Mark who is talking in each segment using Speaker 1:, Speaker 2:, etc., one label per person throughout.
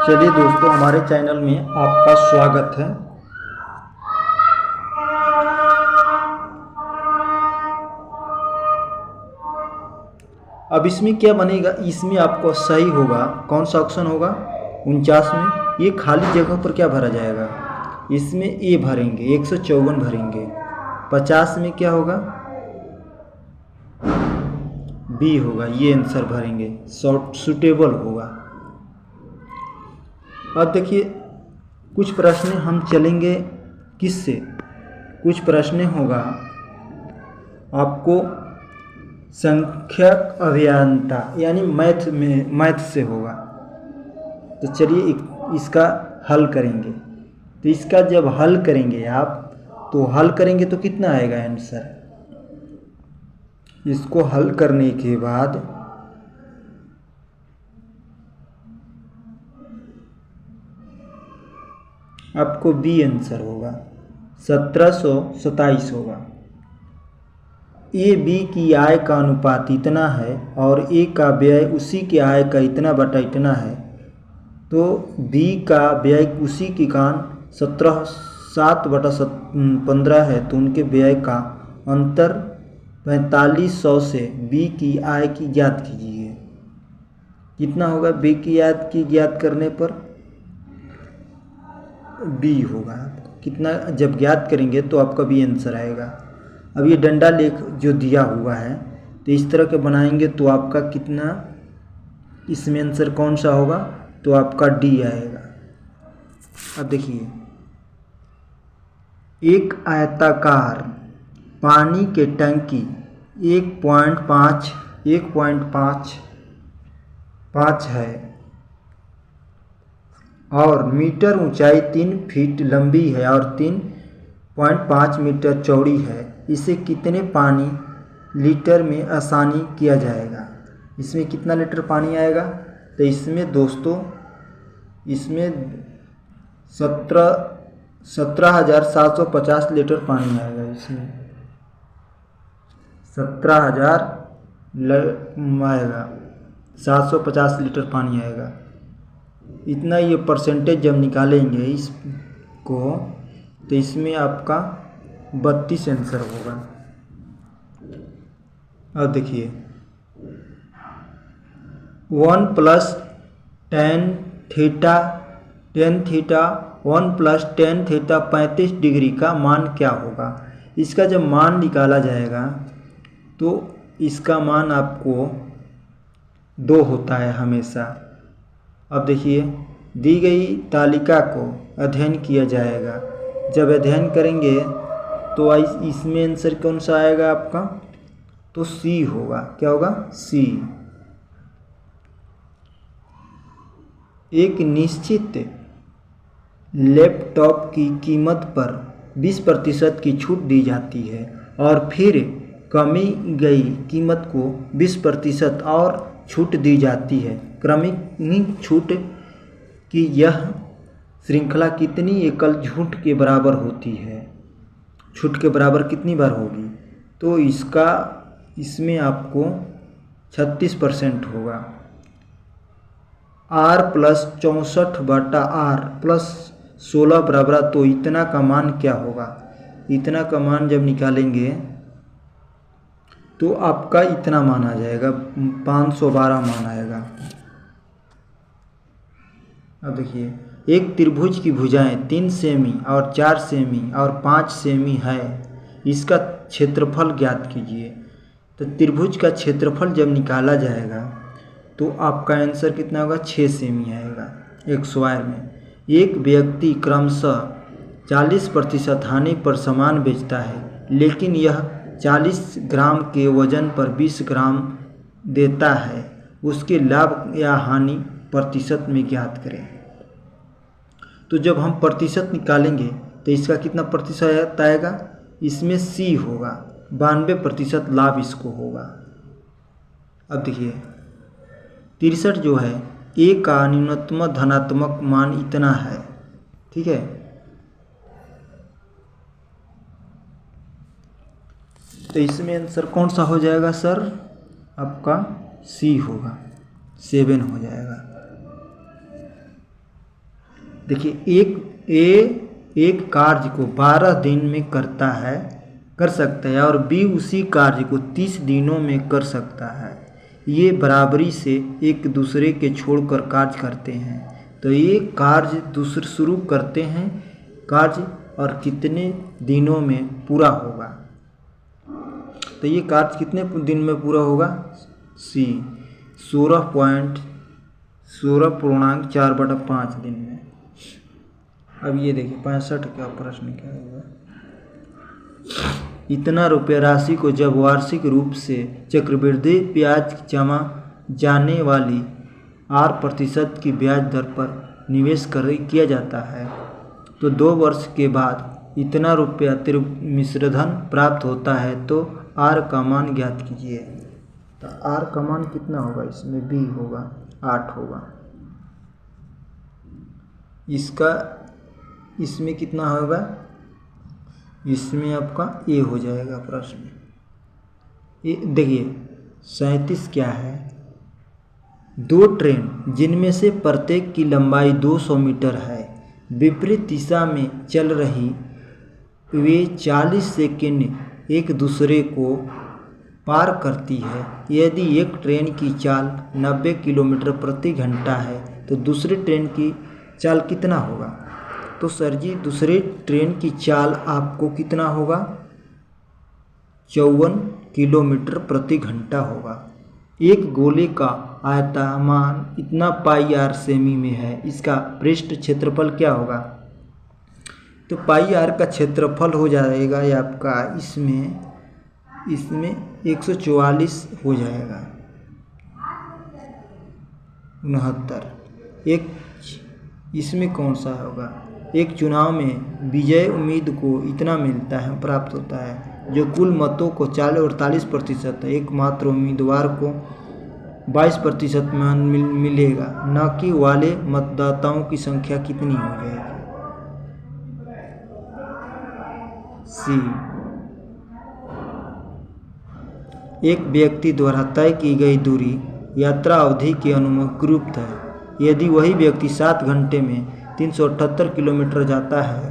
Speaker 1: चलिए दोस्तों, हमारे चैनल में आपका स्वागत है। अब इसमें क्या बनेगा, इसमें आपको सही होगा कौन सा ऑप्शन होगा 49 में। ये खाली जगह पर क्या भरा जाएगा, इसमें ए भरेंगे, 154 भरेंगे। 50 में क्या होगा, बी होगा, ये आंसर भरेंगे, सूटेबल होगा। अब देखिए कुछ प्रश्न हम चलेंगे किससे, कुछ प्रश्न होगा आपको संख्यक अभियंता यानी मैथ से होगा। तो चलिए इसका हल करेंगे। तो इसका जब हल करेंगे आप, तो हल करेंगे तो कितना आएगा आंसर। इसको हल करने के बाद आपको बी आंसर होगा, 1727 होगा। ए बी की आय का अनुपात इतना है और ए का व्यय उसी के आय का इतना बटा इतना है, तो बी का व्यय उसी के कारण 7/15 है, तो उनके व्यय का अंतर 4500 से बी की आय की ज्ञात कीजिए। कितना होगा बी की आय की ज्ञात करने पर, बी होगा। कितना जब ज्ञात करेंगे तो आपका बी आंसर आएगा। अब ये डंडा लेख जो दिया हुआ है, तो इस तरह के बनाएंगे तो आपका कितना, इसमें आंसर कौन सा होगा, तो आपका डी आएगा। अब देखिए, एक आयताकार पानी के टंकी 1.5 है और मीटर ऊंचाई 3 फीट लंबी है और 3.5 मीटर चौड़ी है। इसे कितने पानी लीटर में आसानी किया जाएगा। इसमें कितना लीटर पानी आएगा, तो इसमें दोस्तों इसमें 17,750 लीटर पानी आएगा। इसमें 17,000 आएगा, 750 लीटर पानी आएगा। इतना ये परसेंटेज जब निकालेंगे इसको, तो इसमें आपका 32 आंसर होगा। अब देखिए 1 + tan theta 1 + tan theta 35 degree का मान क्या होगा। इसका जब मान निकाला जाएगा तो इसका मान आपको 2 होता है हमेशा। अब देखिए, दी गई तालिका को अध्ययन किया जाएगा। जब अध्ययन करेंगे तो इसमें आंसर कौन सा आएगा आपका, तो सी होगा। क्या होगा, सी। एक निश्चित लैपटॉप की कीमत पर 20% की छूट दी जाती है और फिर कमी गई कीमत को 20% और छूट दी जाती है। क्रमिक छूट की यह श्रृंखला कितनी एकल छूट के बराबर होती है, छूट के बराबर कितनी बार होगी, तो इसमें आपको 36% होगा। r + 64/r + 16 बराबर, तो इतना का मान क्या होगा। इतना का मान जब निकालेंगे तो आपका इतना मान आ जाएगा, 512 मान आएगा। अब देखिए, एक त्रिभुज की भुजाएं 3 सेमी और 4 सेमी और 5 सेमी है, इसका क्षेत्रफल ज्ञात कीजिए। तो त्रिभुज का क्षेत्रफल जब निकाला जाएगा तो आपका आंसर कितना होगा, 6 सेमी आएगा एक स्क्वायर में। एक व्यक्ति क्रमशः 40% हानि पर सामान बेचता है, लेकिन यह 40 ग्राम के वजन पर 20 ग्राम देता है। उसके लाभ या हानि प्रतिशत में ज्ञात करें। तो जब हम प्रतिशत निकालेंगे तो इसका कितना प्रतिशत आएगा, इसमें सी होगा, 92% लाभ इसको होगा। अब देखिए 63 जो है, ए का न्यूनतम धनात्मक मान इतना है, ठीक है। तो इसमें आंसर कौन सा हो जाएगा सर, आपका सी होगा, 7 हो जाएगा। देखिए एक कार्य को 12 दिन में कर सकता है और बी उसी कार्य को 30 दिनों में कर सकता है। ये बराबरी से एक दूसरे के छोड़कर कार्य करते हैं। तो ये कार्य दूसरे शुरू करते हैं कार्य और कितने दिनों में पूरा होगा। तो ये कार्य कितने दिन में पूरा होगा? सी 16.4/5 दिन में। अब ये देखिए 65 का प्रश्न क्या होगा। इतना रुपया राशि को जब वार्षिक रूप से चक्रवृद्धि ब्याज जमा जाने वाली 8% की ब्याज दर पर निवेश किया जाता है तो 2 वर्ष के बाद इतना रुपया मिश्रधन प्राप्त होता है। तो आर का मान ज्ञात कीजिए। तो आर का मान कितना होगा? इसमें बी होगा 8 होगा। इसमें कितना होगा? इसमें आपका ए हो जाएगा प्रश्न। देखिए 37 क्या है? 2 ट्रेन जिनमें से प्रत्येक की लंबाई 200 मीटर है विपरीत दिशा में चल रही, वे 40 सेकंड एक दूसरे को पार करती है। यदि एक ट्रेन की चाल 90 किलोमीटर प्रति घंटा है तो दूसरी ट्रेन की चाल कितना होगा? तो सर जी दूसरे ट्रेन की चाल आपको कितना होगा? 54 किलोमीटर प्रति घंटा होगा। एक गोले का आयतमान इतना पाई आर सेमी में है, इसका पृष्ठ क्षेत्रफल क्या होगा? तो पाई आर का क्षेत्रफल हो जाएगा ये आपका इसमें 144 हो जाएगा 69। एक इसमें कौन सा होगा? एक चुनाव में विजय उम्मीद को इतना मिलता है, प्राप्त होता है जो कुल मतों को 48% है। एकमात्र उम्मीदवार को 22% मिलेगा, न कि वाले मतदाताओं की संख्या कितनी हो जाएगी? सी एक व्यक्ति द्वारा तय की गई दूरी यात्रा अवधि के अनुरूप है। यदि वही व्यक्ति 7 घंटे में 378 किलोमीटर जाता है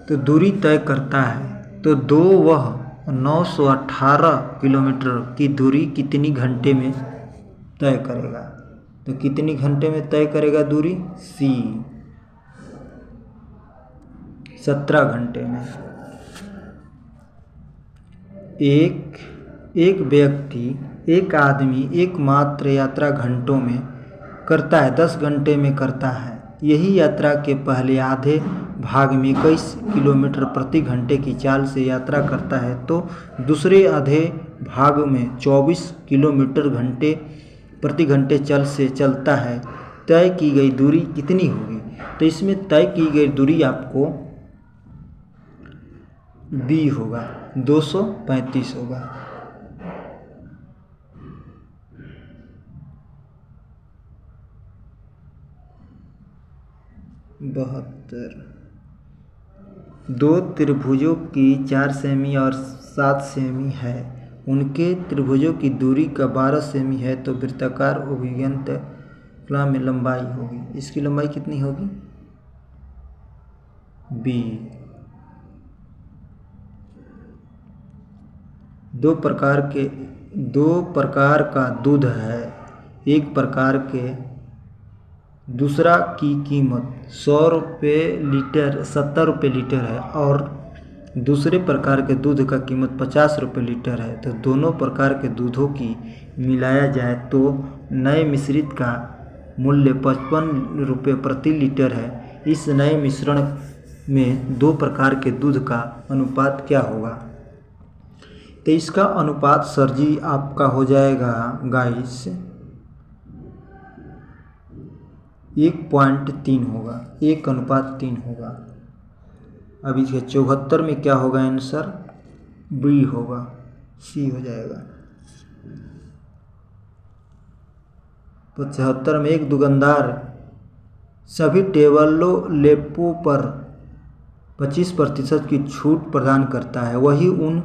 Speaker 1: तो दूरी तय करता है तो वह 918 किलोमीटर की दूरी कितनी घंटे में तय करेगा? तो कितनी घंटे में तय करेगा दूरी? सी 17 घंटे में। एक आदमी एकमात्र यात्रा घंटों में करता है, 10 घंटे में करता है। यही यात्रा के पहले आधे भाग में 21 किलोमीटर प्रति घंटे की चाल से यात्रा करता है तो दूसरे आधे भाग में 24 किलोमीटर प्रति घंटे चलता है। तय की गई दूरी कितनी होगी? तो इसमें तय की गई दूरी आपको बी होगा 235 होगा। दो त्रिभुजों की 4 सेमी और 7 सेमी है। उनके त्रिभुजों की दूरी का 12 सेमी है तो वृत्ताकार अभियंत कला में लंबाई होगी। इसकी लंबाई कितनी होगी? बी। दो प्रकार का दूध है। एक प्रकार के दूसरा की कीमत 70 रुपये लीटर है और दूसरे प्रकार के दूध का कीमत 50 रुपये लीटर है। तो दोनों प्रकार के दूधों की मिलाया जाए तो नए मिश्रित का मूल्य 55 रुपये प्रति लीटर है। इस नए मिश्रण में 2 प्रकार के दूध का अनुपात क्या होगा? तो इसका अनुपात सर जी आपका हो जाएगा गाइस 1.3 होगा, 1:3 होगा। अब इसके 74 में क्या होगा आंसर? बी होगा, सी हो जाएगा। 75 में एक दुकानदार सभी टेबलों लेपों पर 25% की छूट प्रदान करता है। वही उन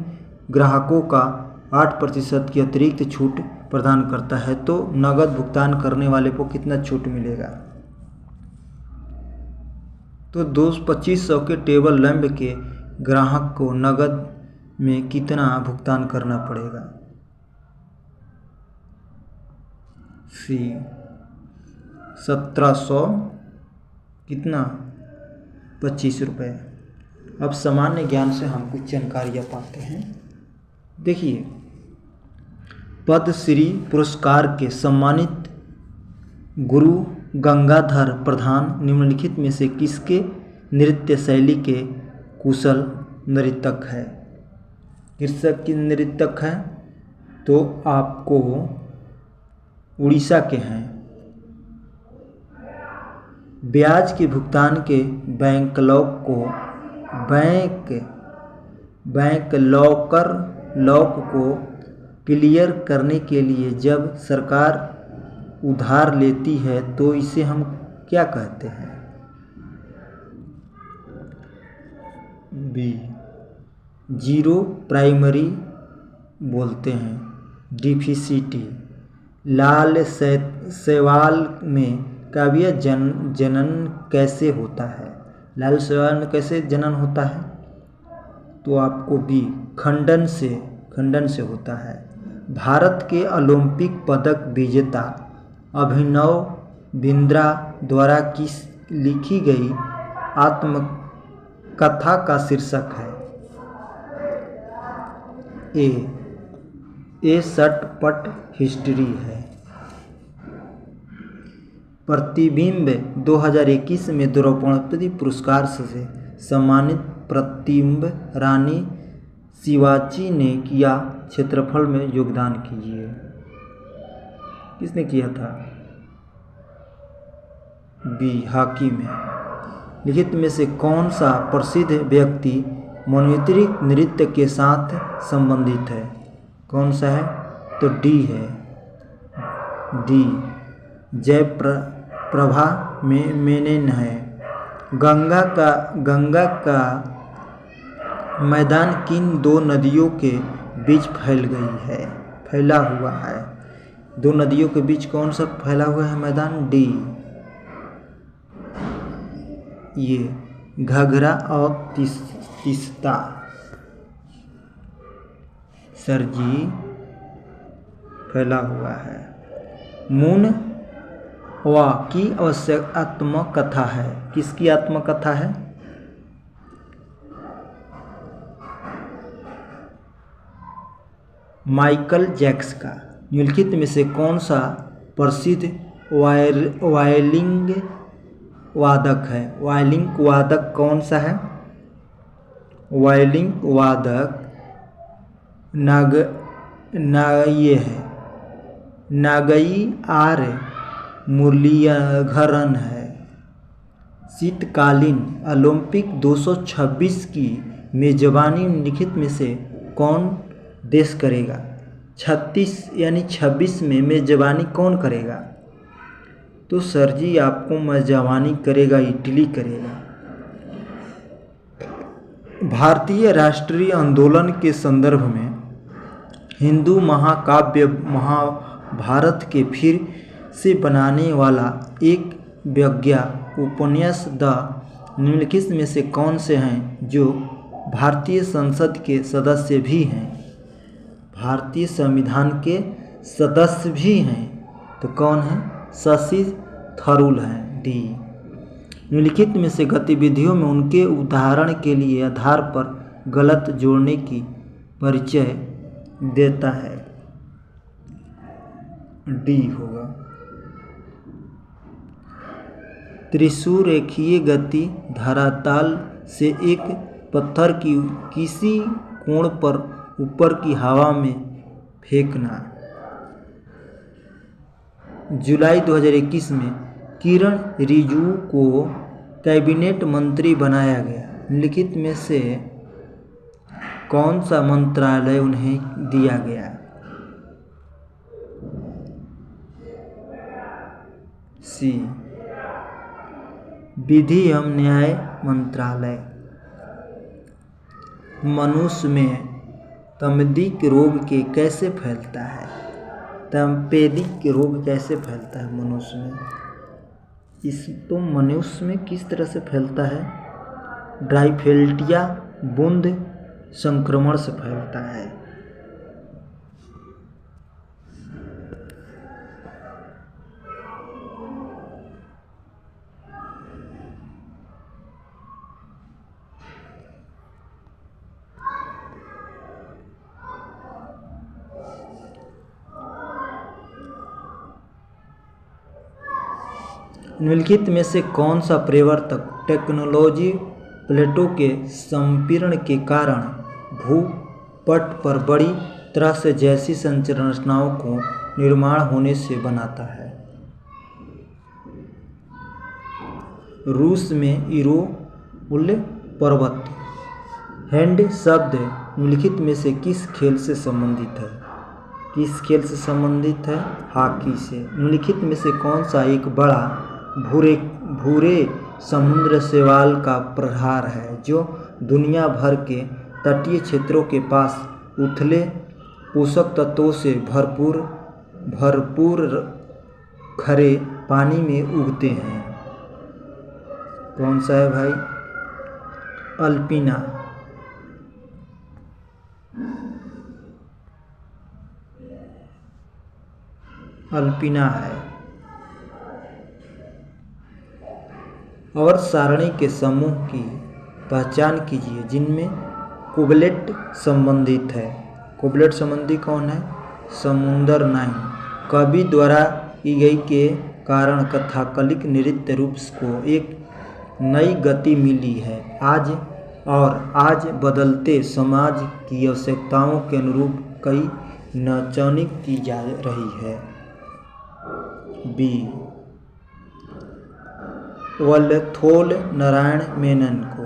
Speaker 1: ग्राहकों का 8% की अतिरिक्त छूट प्रदान करता है तो नगद भुगतान करने वाले को कितना छूट मिलेगा। तो 2500 के टेबल लैंप के ग्राहक को नगद में कितना भुगतान करना पड़ेगा। सी 1700 कितना 25 रुपये। अब सामान्य ज्ञान से हम कुछ जानकारियाँ पाते हैं। देखिए, पद्मश्री पुरस्कार के सम्मानित गुरु गंगाधर प्रधान निम्नलिखित में से किसके नृत्य शैली के कुशल नर्तक है। कृषक की नर्तक है तो आपको उड़ीसा के हैं। ब्याज के भुगतान के बैंक लॉक को क्लियर करने के लिए जब सरकार उधार लेती है तो इसे हम क्या कहते हैं। बी जीरो प्राइमरी बोलते हैं। डिफिसिटी। लाल सवाल में काव्य जनन कैसे होता है। लाल सवाल में कैसे जनन होता है तो आपको बी खंडन से होता है। भारत के ओलंपिक पदक विजेता अभिनव बिंद्रा द्वारा लिखी गई आत्मकथा का शीर्षक है। ए शटपट हिस्ट्री है। प्रतिबिंब 2021 में द्रौपदी पुरस्कार से सम्मानित प्रतिबिंब रानी शिवाजी ने किया क्षेत्रफल में योगदान कीजिए। किसने किया था। बी हॉकी में। लिखित में से कौन सा प्रसिद्ध व्यक्ति मन्वंतरी नृत्य के साथ संबंधित है। कौन सा है तो डी है। डी जयप्रभा मेनन है। गंगा का मैदान किन दो नदियों के बीच फैला हुआ है। दो नदियों के बीच कौन सा फैला हुआ है मैदान। डी ये घाघरा और तीस्ता। सरजी फैला हुआ है। मून वा की आवश्यक आत्मकथा है। किसकी आत्मकथा है। माइकल जैक्स का। निम्नलिखित में से कौन सा प्रसिद्ध वायलिन वादक है। वायलिन वादक कौन सा है। वायलिन वादक ये है नागई आर्य मुरलीधरन है। शीतकालीन ओलंपिक 226 की मेजबानी निम्नलिखित में से कौन देश करेगा। 26 में मेजबानी कौन करेगा तो सर जी आपको मेजबानी करेगा इटली करेगा। भारतीय राष्ट्रीय आंदोलन के संदर्भ में हिंदू महाकाव्य महाभारत के फिर से बनाने वाला एक व्यज्ञ उपन्यास द निम्नलिखित में से कौन से हैं जो भारतीय संसद के सदस्य भी हैं। भारतीय संविधान के सदस्य भी हैं तो कौन है। शशि थरूर हैं। डी निम्नलिखित में से गतिविधियों में उनके उदाहरण के लिए आधार पर गलत जोड़ने की परिचय देता है। डी होगा। त्रिशूल रेखीय गति धरातल से एक पत्थर की किसी कोण पर ऊपर की हवा में फेंकना। जुलाई 2021 में किरण रिजिजू को कैबिनेट मंत्री बनाया गया। निम्नलिखित में से कौन सा मंत्रालय उन्हें दिया गया। सी विधि एवं न्याय मंत्रालय। मनुष्य में तपेदिक रोग के कैसे फैलता है। तपेदिक रोग कैसे फैलता है मनुष्य में? तो मनुष्य में किस तरह से फैलता है? ड्राइफेल्टिया बूंद संक्रमण से फैलता है। निम्नलिखित में से कौन सा परिवर्तक टेक्नोलॉजी प्लेटों के संपीड़न के कारण भूपट पर बड़ी तरह से जैसी संरचनाओं को निर्माण होने से बनाता है? रूस में इरोल पर्वत। हैंड शब्द निम्नलिखित में से किस खेल से संबंधित है? किस खेल से संबंधित है? हॉकी से। निम्नलिखित में से कौन सा एक बड़ा भूरे समुद्र शैवाल का प्रहार है जो दुनिया भर के तटीय क्षेत्रों के पास उथले पोषक तत्वों से भरपूर खरे पानी में उगते हैं? कौन सा है भाई? अल्पिना। अल्पिना है। और सारणी के समूह की पहचान कीजिए जिनमें कुबलेट संबंधित है। कुबलेट संबंधी कौन है? समुंदर नाइन। कवि द्वारा की गई के कारण कथाकलिक नृत्य रूप को एक नई गति मिली है। आज बदलते समाज की आवश्यकताओं के अनुरूप कई नचौनी की जा रही है। बी। वल्लथोल नारायण मेनन को।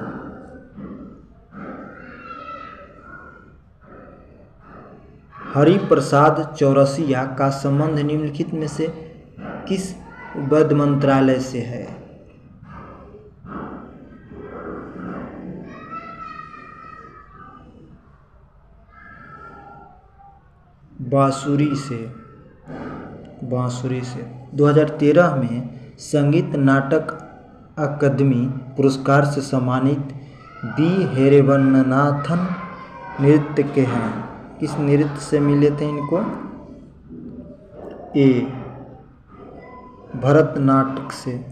Speaker 1: हरिप्रसाद चौरसिया का संबंध निम्नलिखित में से किस विद्या मंत्रालय से है? बांसुरी से। 2013 में संगीत नाटक अकादमी पुरस्कार से सम्मानित बी हेरेवन्नाथन नृत्य के हैं। किस नृत्य से मिले थे इनको? ए भरतनाट्यम से।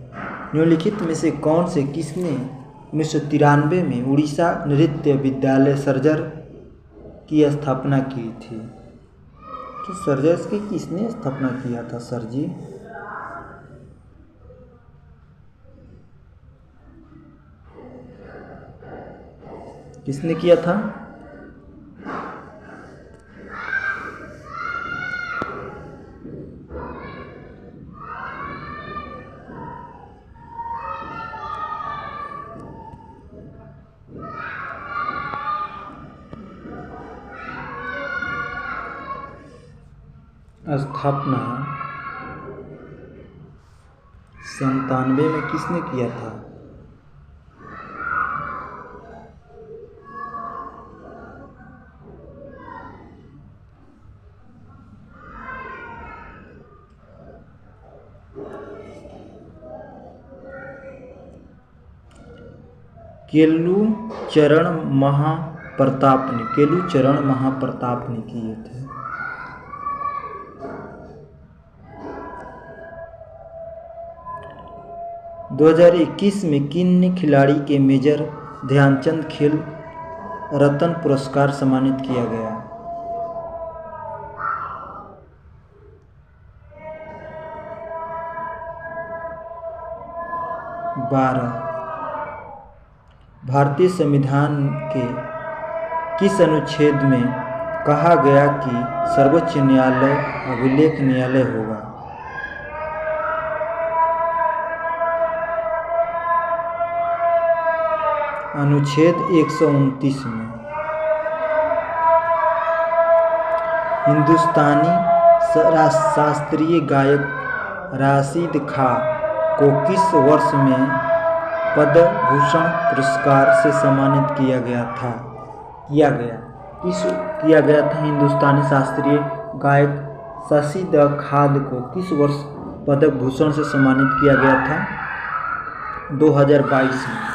Speaker 1: निम्नलिखित में से कौन से किसने 1993 में उड़ीसा नृत्य विद्यालय सर्जर की स्थापना की थी? कि सर्जर्स की किसने स्थापना किया था सर जी? किसने किया था? स्थापना 97 में किसने किया था? केलुचरण महाप्रताप ने किए थे। – 2021 में किन खिलाड़ी के मेजर ध्यानचंद खेल रत्न पुरस्कार सम्मानित किया गया? भारतीय संविधान के किस अनुच्छेद में कहा गया कि सर्वोच्च न्यायालय अभिलेख न्यायालय होगा? अनुच्छेद 129 में। हिंदुस्तानी शास्त्रीय गायक राशिद खां को किस वर्ष में पद्म भूषण पुरस्कार से सम्मानित किया गया था? हिंदुस्तानी शास्त्रीय गायक शशि द खाद को किस वर्ष पद्म भूषण से सम्मानित किया गया था? 2022 में।